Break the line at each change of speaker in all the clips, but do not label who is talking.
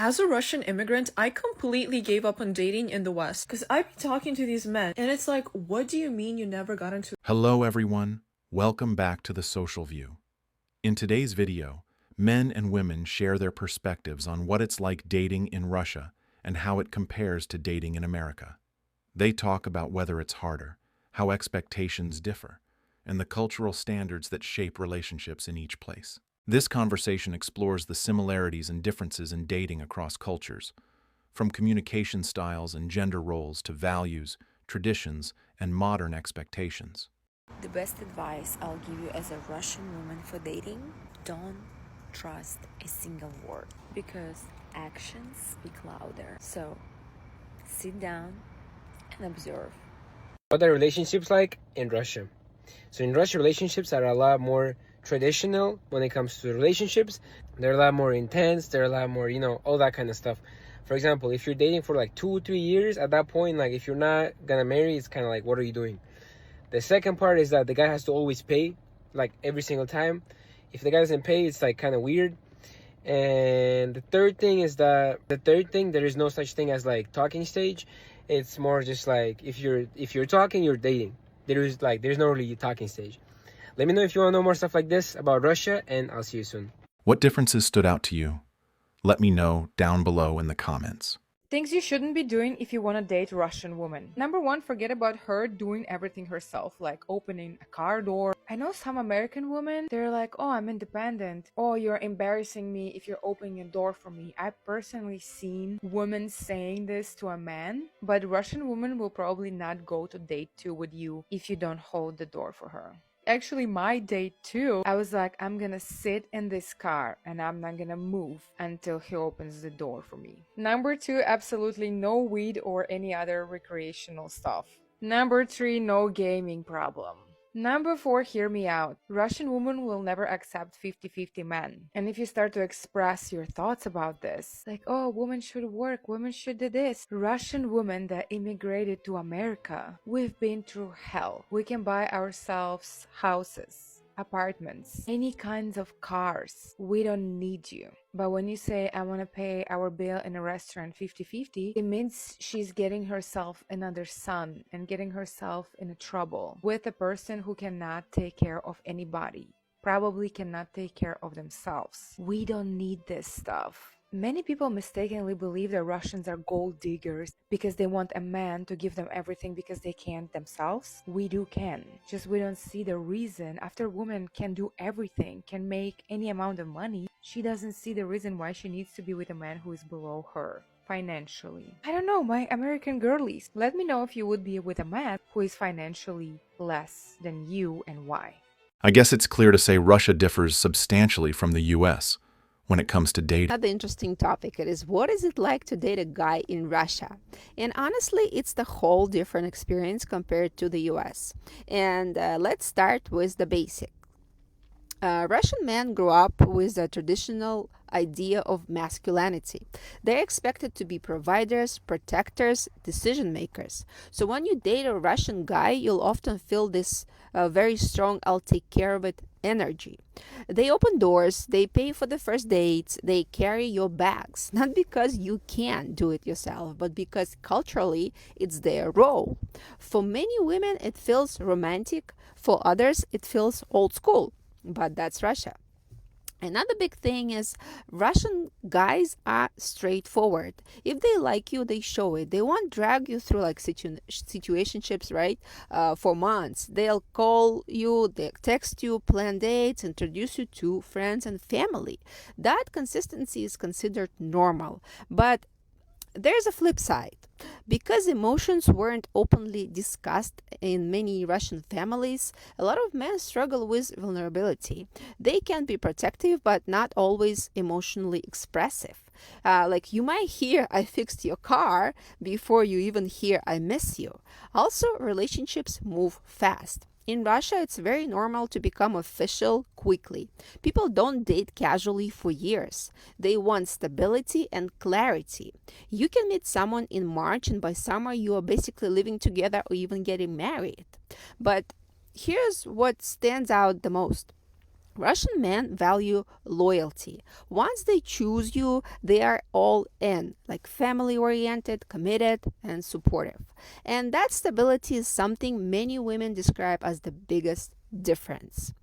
As a Russian immigrant, I completely gave up on dating in the West because I've been talking to these men and it's like, what do you mean you never got into?
Hello everyone, welcome back to The Social View. In today's video, men and women share their perspectives on what it's like dating in Russia and how it compares to dating in America. They talk about whether it's harder, how expectations differ, and the cultural standards that shape relationships in each place. This conversation explores the similarities and differences in dating across cultures, from communication styles and gender roles to values, traditions, and modern expectations.
The best advice I'll give you as a Russian woman for dating: don't trust a single word because actions speak louder. So sit down and observe.
What are relationships like in Russia? So in Russia, relationships are a lot more traditional when it comes to relationships. They're a lot more intense. They're a lot more, all that kind of stuff. For example, if you're dating for like 2-3 years, at that point, like if you're not gonna marry, it's kind of like, what are you doing? The second part is that the guy has to always pay, like every single time. If the guy doesn't pay, it's like kind of weird. And the third thing, there is no such thing as like talking stage. It's more just like if you're talking, you're dating. There's no really talking stage. Let me know if you want to know more stuff like this about Russia, and I'll see you soon.
What differences stood out to you? Let me know down below in the comments.
Things you shouldn't be doing if you want to date a Russian woman. Number one, forget about her doing everything herself, like opening a car door. I know some American women, they're like, oh, I'm independent. Oh, you're embarrassing me if you're opening a door for me. I've personally seen women saying this to a man, but Russian women will probably not go to date 2 with you if you don't hold the door for her. Actually, my date too, I was like, I'm gonna sit in this car and I'm not gonna move until he opens the door for me. Number 2, absolutely no weed or any other recreational stuff. Number 3, no gaming problem. Number 4, hear me out. Russian women will never accept 50-50 men. And if you start to express your thoughts about this, like, oh, women should work, women should do this. Russian women that immigrated to America, we've been through hell. We can buy ourselves houses, apartments, any kinds of cars. We don't need you. But when you say, I want to pay our bill in a restaurant 50-50, it means she's getting herself another son and getting herself in trouble with a person who cannot take care of anybody, probably cannot take care of themselves. We don't need this stuff. Many people mistakenly believe that Russians are gold diggers because they want a man to give them everything because they can't themselves. We can. Just we don't see the reason. After a woman can do everything, can make any amount of money, she doesn't see the reason why she needs to be with a man who is below her financially. I don't know, my American girlies. Let me know if you would be with a man who is financially less than you and why.
I guess it's clear to say Russia differs substantially from the US when it comes to dating.
Another interesting topic is what is it like to date a guy in Russia? And honestly, it's the whole different experience compared to the US. And let's start with the basic. Russian men grew up with a traditional idea of masculinity. They're expected to be providers, protectors, decision makers. So when you date a Russian guy, you'll often feel this very strong I'll take care of it energy. They open doors, they pay for the first dates, they carry your bags, not because you can't do it yourself, but because culturally it's their role. For many women, it feels romantic. For others, it feels old school. But that's Russia. Another big thing is Russian guys are straightforward. If they like you, they show it. They won't drag you through like situationships, right? For months. They'll call you, they text you, plan dates, introduce you to friends and family. That consistency is considered normal. But there's a flip side. Because emotions weren't openly discussed in many Russian families, a lot of men struggle with vulnerability. They can be protective, but not always emotionally expressive. Like you might hear, I fixed your car, before you even hear, I miss you. Also, relationships move fast. In Russia, it's very normal to become official quickly. People don't date casually for years. They want stability and clarity. You can meet someone in March and by summer you are basically living together or even getting married. But here's what stands out the most. Russian men value loyalty. Once they choose you, they are all in, like family oriented, committed, and supportive. And that stability is something many women describe as the biggest difference.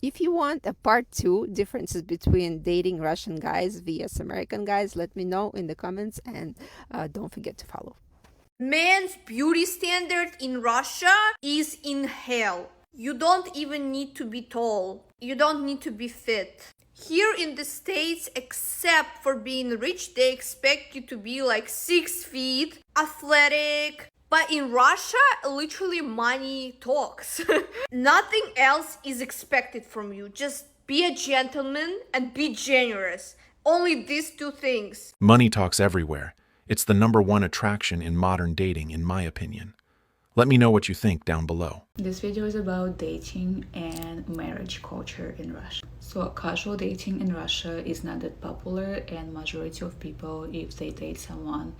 If you want a part two, differences between dating Russian guys vs American guys, let me know in the comments, and don't forget to follow.
Men's beauty standard in Russia is in hell. You don't even need to be tall. You don't need to be fit. Here in the States, except for being rich, they expect you to be like 6 feet, athletic. But in Russia, literally money talks. Nothing else is expected from you. Just be a gentleman and be generous. Only these two things.
Money talks everywhere. It's the #1 attraction in modern dating, in my opinion. Let me know what you think down below.
This video is about dating and marriage culture in Russia. So casual dating in Russia is not that popular, and majority of people, if they date someone,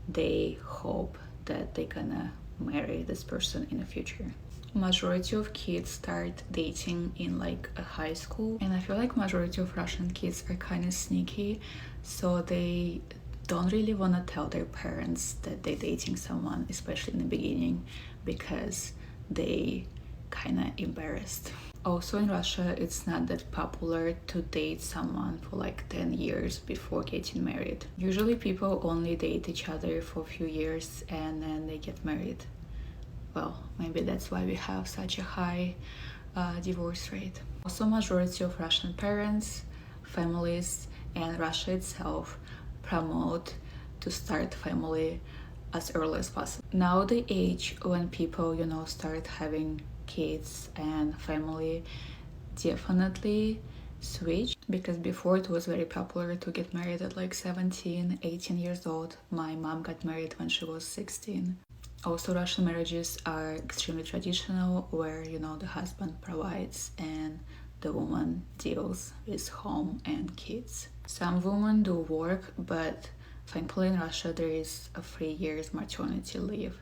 they hope that they're gonna marry this person in the future. Majority of kids start dating in like a high school, and I feel like majority of Russian kids are kind of sneaky, so they don't really want to tell their parents that they're dating someone, especially in the beginning, because they kind of embarrassed. Also in Russia, it's not that popular to date someone for like 10 years before getting married. Usually people only date each other for a few years and then they get married. Well, maybe that's why we have such a high divorce rate. Also, majority of Russian parents, families, and Russia itself promote to start family as early as possible. Now the age when people, start having kids and family definitely switch, because before it was very popular to get married at like 17, 18 years old. My mom got married when she was 16. Also, Russian marriages are extremely traditional, where, the husband provides and the woman deals with home and kids. Some women do work, but thankfully in Russia there is a 3 years maternity leave,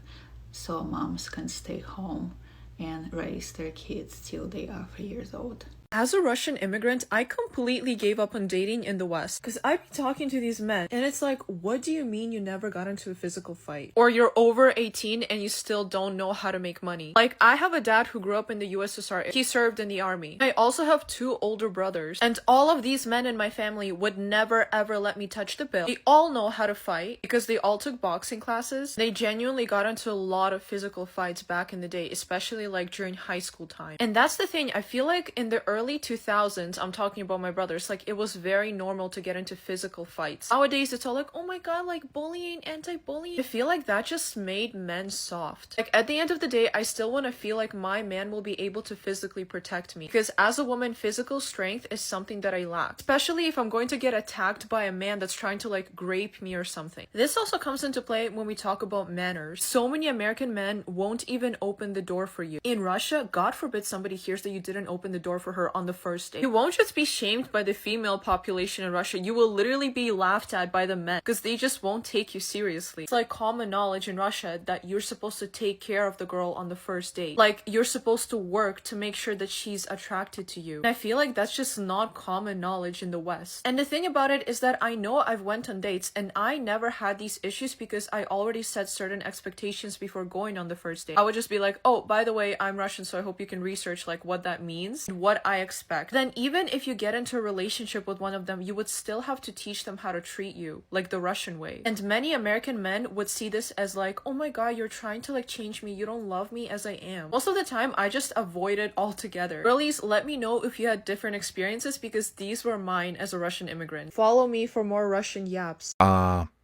so moms can stay home and raise their kids till they are 3 years old.
As a Russian immigrant, I completely gave up on dating in the West because I'd be talking to these men and it's like, what do you mean you never got into a physical fight? Or you're over 18 and you still don't know how to make money. Like, I have a dad who grew up in the USSR. He served in the army. I also have 2 older brothers, and all of these men in my family would never ever let me touch the bill. They all know how to fight because they all took boxing classes. They genuinely got into a lot of physical fights back in the day, especially like during high school time. And that's the thing, I feel like in the early 2000s, I'm talking about my brothers, like it was very normal to get into physical fights. Nowadays it's all like, oh my god, like bullying, anti-bullying. I feel like that just made men soft. Like at the end of the day, I still want to feel like my man will be able to physically protect me, because as a woman, physical strength is something that I lack, especially if I'm going to get attacked by a man that's trying to like grape me or something. This also comes into play when we talk about manners. So many American men won't even open the door for you. In Russia, God forbid somebody hears that you didn't open the door for her on the first date. You won't just be shamed by the female population in Russia, you will literally be laughed at by the men because they just won't take you seriously. It's like common knowledge in Russia that you're supposed to take care of the girl on the first date. Like, you're supposed to work to make sure that she's attracted to you. And I feel like that's just not common knowledge in the West. And the thing about it is that I know I've went on dates and I never had these issues because I already set certain expectations before going on the first date. I would just be like, oh, by the way, I'm Russian, so I hope you can research like what that means and what I expect. Then even if you get into a relationship with one of them, you would still have to teach them how to treat you like the Russian way. And many American men would see this as like, oh my god, you're trying to like change me, you don't love me as I am. Most of the time I just avoid it altogether. Girlies, let me know if you had different experiences because these were mine as a Russian immigrant. Follow me for more Russian yaps.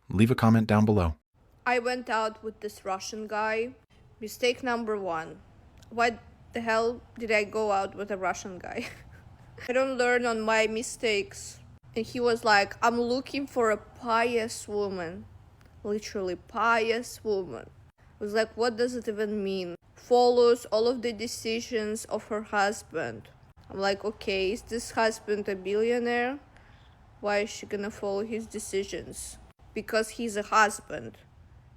Leave a comment down below.
I went out with this Russian guy. Mistake number 1. Why the hell did I go out with a Russian guy? I don't learn on my mistakes. And he was like, I'm looking for a pious woman. Literally, pious woman. I was like, what does it even mean? Follows all of the decisions of her husband. I'm like, okay, is this husband a billionaire? Why is she gonna follow his decisions? Because he's a husband.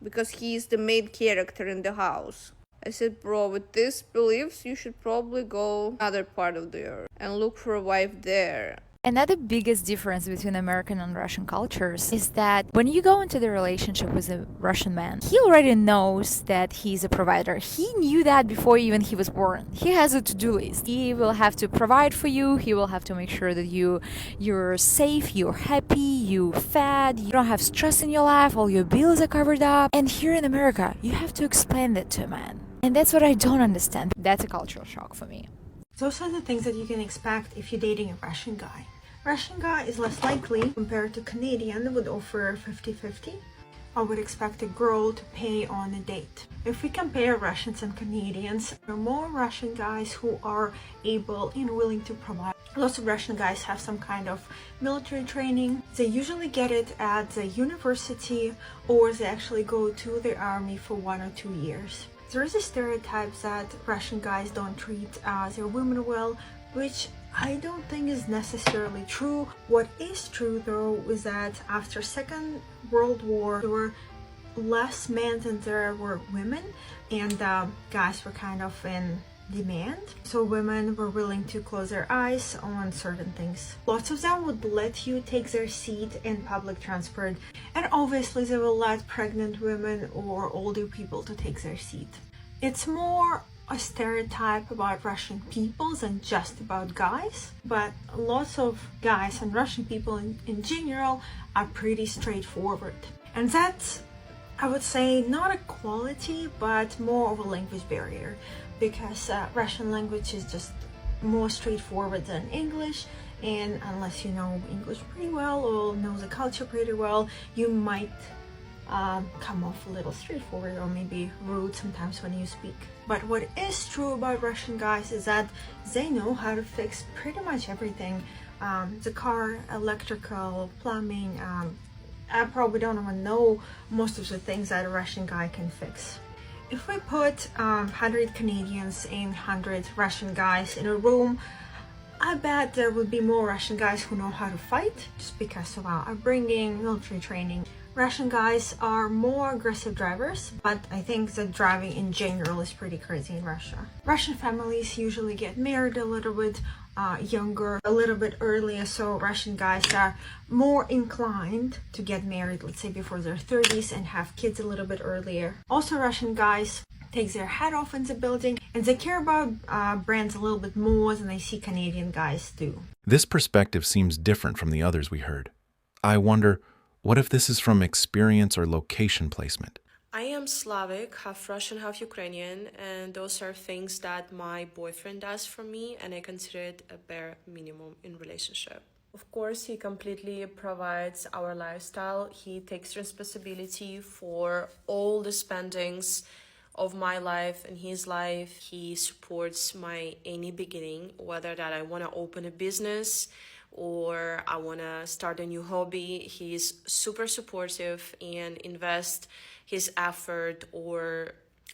Because he is the main character in the house. I said, bro, with these beliefs, you should probably go another part of the earth and look for a wife there.
Another biggest difference between American and Russian cultures is that when you go into the relationship with a Russian man, he already knows that he's a provider. He knew that before even he was born. He has a to-do list. He will have to provide for you. He will have to make sure that you're safe, you're happy, you fed, you don't have stress in your life, all your bills are covered up. And here in America, you have to explain that to a man. And that's what I don't understand. That's a cultural shock for me.
Those are the things that you can expect if you're dating a Russian guy. Russian guy is less likely compared to Canadian would offer 50-50. I would expect a girl to pay on a date. If we compare Russians and Canadians, there are more Russian guys who are able and willing to provide. Lots of Russian guys have some kind of military training. They usually get it at the university or they actually go to the army for 1 or 2 years. There is a stereotype that Russian guys don't treat their women well, which I don't think is necessarily true. What is true though is that after Second World War there were less men than there were women, and guys were kind of in demand, so women were willing to close their eyes on certain things. Lots of them would let you take their seat in public transport, and obviously they will let pregnant women or older people to take their seat. It's more a stereotype about Russian people than just about guys, but lots of guys and Russian people in general are pretty straightforward. And that's, I would say, not a quality, but more of a language barrier, because Russian language is just more straightforward than English, and unless you know English pretty well or know the culture pretty well, you might come off a little straightforward or maybe rude sometimes when you speak. But what is true about Russian guys is that they know how to fix pretty much everything. The car, electrical, plumbing, I probably don't even know most of the things that a Russian guy can fix. If we put 100 Canadians and 100 Russian guys in a room, I bet there would be more Russian guys who know how to fight just because of our upbringing, military training. Russian guys are more aggressive drivers, but I think that driving in general is pretty crazy in Russia. Russian families usually get married a little bit younger, a little bit earlier, so Russian guys are more inclined to get married, let's say before their 30s, and have kids a little bit earlier. Also, Russian guys take their hat off in the building, and they care about brands a little bit more than I see Canadian guys do.
This perspective seems different from the others we heard. I wonder, what if this is from experience or location placement?
I am Slavic, half Russian, half Ukrainian, and those are things that my boyfriend does for me, and I consider it a bare minimum in relationship. Of course, he completely provides our lifestyle. He takes responsibility for all the spendings of my life and his life. He supports my any beginning, whether that I want to open a business or I want to start a new hobby. He's super supportive and invests his effort or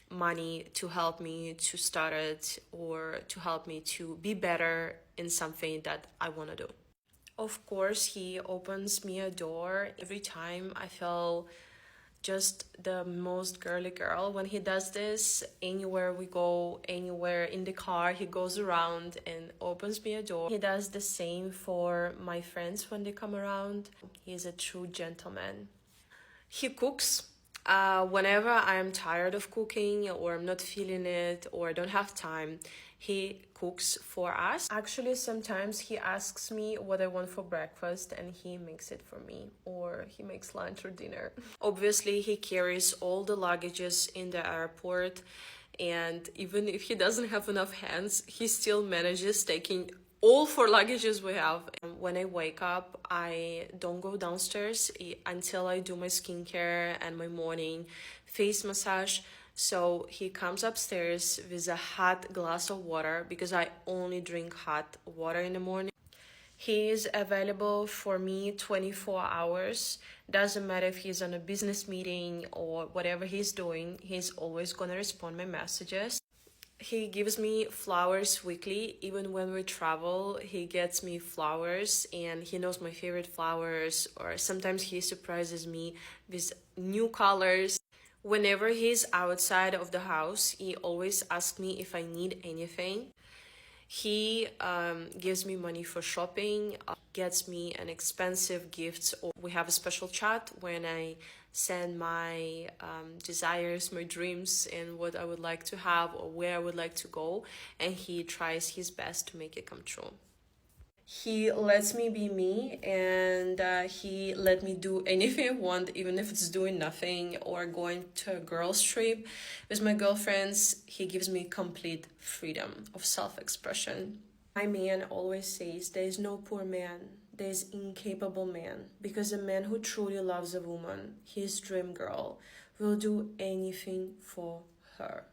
money to help me to start it or to help me to be better in something that I want to do. Of course, he opens me a door every time. I feel just the most girly girl when he does this. Anywhere we go, anywhere in the car, he goes around and opens me a door. He does the same for my friends when they come around. He's a true gentleman. He cooks. Whenever I am tired of cooking or I'm not feeling it or I don't have time, he cooks for us. Actually, sometimes he asks me what I want for breakfast and he makes it for me, or he makes lunch or dinner. Obviously, he carries all the luggages in the airport, and even if he doesn't have enough hands, he still manages taking all 4 luggages we have. And when I wake up, I don't go downstairs until I do my skincare and my morning face massage. So he comes upstairs with a hot glass of water because I only drink hot water in the morning. He is available for me 24 hours. Doesn't matter if he's on a business meeting or whatever he's doing, he's always gonna respond my messages. He gives me flowers weekly. Even when we travel, he gets me flowers and he knows my favorite flowers, or sometimes he surprises me with new colors. Whenever he's outside of the house, he always asks me if I need anything. He gives me money for shopping, gets me an expensive gift. Or we have a special chat when I send my desires, my dreams, and what I would like to have or where I would like to go. And he tries his best to make it come true. He lets me be me, and he let me do anything I want, even if it's doing nothing or going to a girls' trip with my girlfriends. He gives me complete freedom of self-expression. My man always says there is no poor man, there is incapable man, because a man who truly loves a woman, his dream girl, will do anything for her.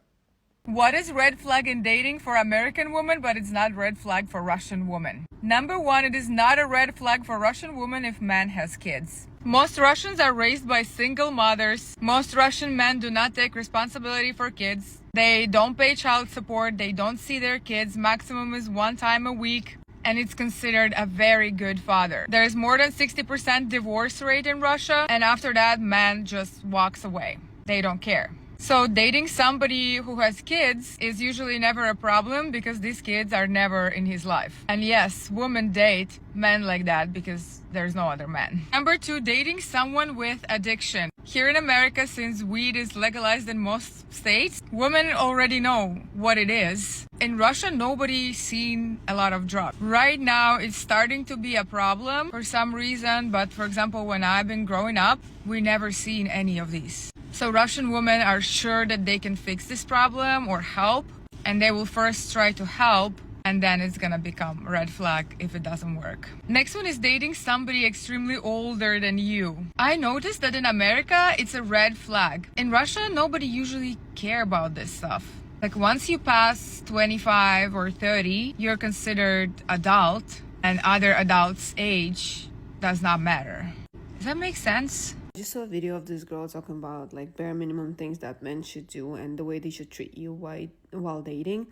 What is red flag in dating for American women, but it's not red flag for Russian women? Number one, it is not a red flag for Russian women if man has kids. Most Russians are raised by single mothers. Most Russian men do not take responsibility for kids. They don't pay child support. They don't see their kids. Maximum is 1 time a week. And it's considered a very good father. There's more than 60% divorce rate in Russia. And after that, man just walks away. They don't care. So dating somebody who has kids is usually never a problem because these kids are never in his life. And yes, women date men like that because there's no other man. Number two, dating someone with addiction. Here in America, since weed is legalized in most states, women already know what it is. In Russia, nobody's seen a lot of drugs. Right now, it's starting to be a problem for some reason, but for example, when I've been growing up, we never seen any of these. So Russian women are sure that they can fix this problem or help, and they will first try to help, and then it's gonna become red flag if it doesn't work. Next one is dating somebody extremely older than you. I noticed that in America, it's a red flag. In Russia, nobody usually care about this stuff. Like once you pass 25 or 30, you're considered adult, and other adults' age does not matter. Does that make sense?
I just saw a video of this girl talking about like bare minimum things that men should do and the way they should treat you while dating,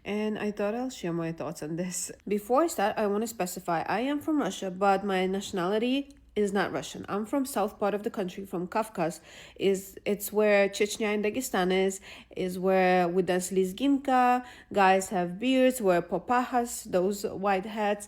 and I thought I'll share my thoughts on this. Before I start, I want to specify I am from Russia, but my nationality is not Russian. I'm from south part of the country, from Kafkas. It's where Chechnya and Dagestan is where we dance lizginka, guys have beards, wear popahas, those white hats.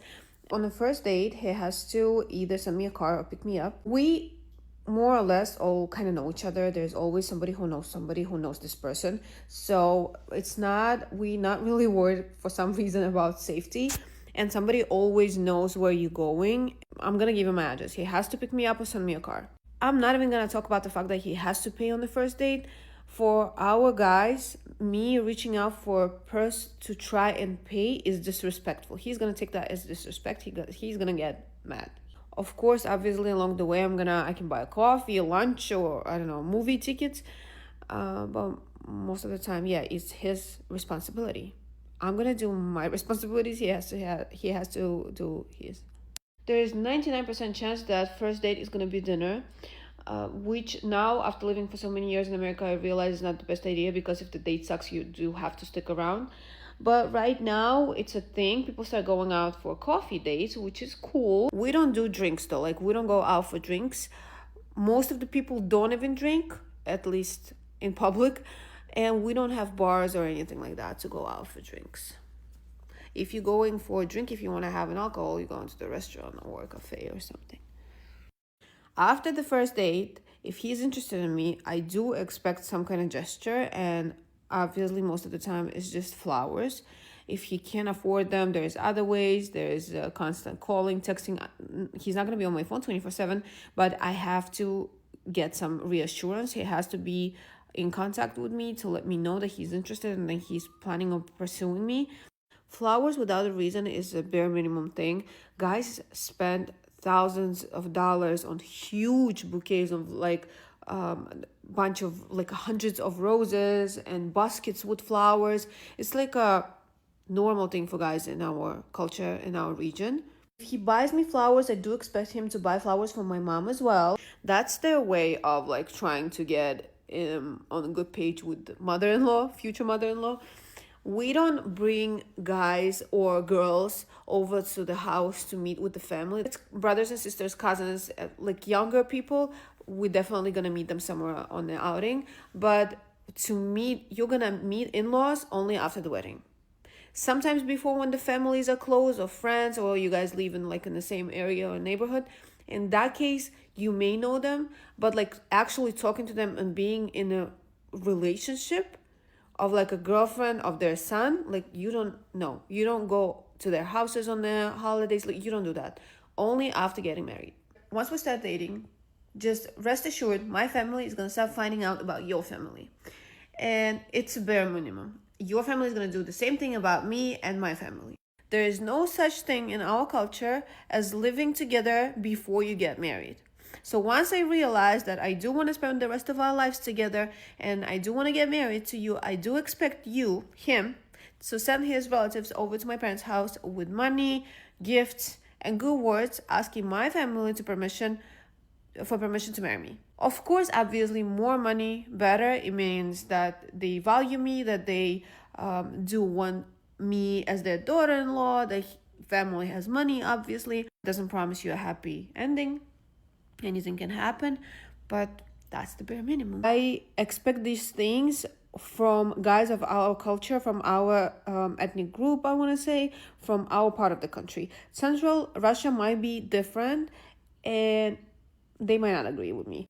On the first date, he has to either send me a car or pick me up. We more or less all kind of know each other. There's always somebody who knows this person, so we're not really worried for some reason about safety, and somebody always knows where you're going. I'm gonna give him my address. He has to pick me up or send me a car. I'm not even gonna talk about the fact that he has to pay on the first date. For our guys, me reaching out for a purse to try and pay is disrespectful. He's gonna take that as disrespect. He's gonna get mad. Of course, obviously, along the way, I can buy a coffee, a lunch, or I don't know, movie tickets. But most of the time, yeah, it's his responsibility. I'm gonna do my responsibilities. He has to do his. There is 99% chance that first date is gonna be dinner, which now, after living for so many years in America, I realize is not the best idea because if the date sucks, you do have to stick around. But right now, it's a thing. People start going out for coffee dates, which is cool. We don't do drinks, though. Like, we don't go out for drinks. Most of the people don't even drink, at least in public. And we don't have bars or anything like that to go out for drinks. If you're going for a drink, if you want to have an alcohol, you go into the restaurant or a cafe or something. After the first date, if he's interested in me, I do expect some kind of gesture, and obviously, most of the time, it's just flowers. If he can't afford them, there's other ways. There's constant calling, texting. He's not going to be on my phone 24/7, but I have to get some reassurance. He has to be in contact with me to let me know that he's interested and that he's planning on pursuing me. Flowers without a reason is a bare minimum thing. Guys spend thousands of dollars on huge bouquets of bunch of hundreds of roses and baskets with flowers. It's like a normal thing for guys in our culture, in our region. If he buys me flowers, I do expect him to buy flowers for my mom as well. That's their way of trying to get on a good page with mother-in-law, future mother-in-law. We don't bring guys or girls over to the house to meet with the family. It's brothers and sisters, cousins, younger people. we're definitely gonna meet them somewhere on the outing. But you're gonna meet in-laws only after the wedding. Sometimes before, when the families are close, or friends, or you guys live in like in the same area or neighborhood. In that case, you may know them, but like actually talking to them and being in a relationship of like a girlfriend of their son, like you don't go to their houses on the holidays, like you don't do that. Only after getting married. Once we start dating, just rest assured my family is gonna start finding out about your family, and it's a bare minimum. Your family is gonna do the same thing about me and my family. There is no such thing in our culture as living together before you get married. So once I realized that I do want to spend the rest of our lives together and I do want to get married to you, I do expect him, to send his relatives over to my parents' house with money, gifts, and good words, asking my family for permission to marry me. Of course, obviously, more money, better. It means that they value me, that they do want me as their daughter-in-law. The family has money, obviously. It doesn't promise you a happy ending. Anything can happen, but that's the bare minimum. I expect these things from guys of our culture, from our ethnic group, I want to say, from our part of the country. Central Russia might be different, and they might not agree with me.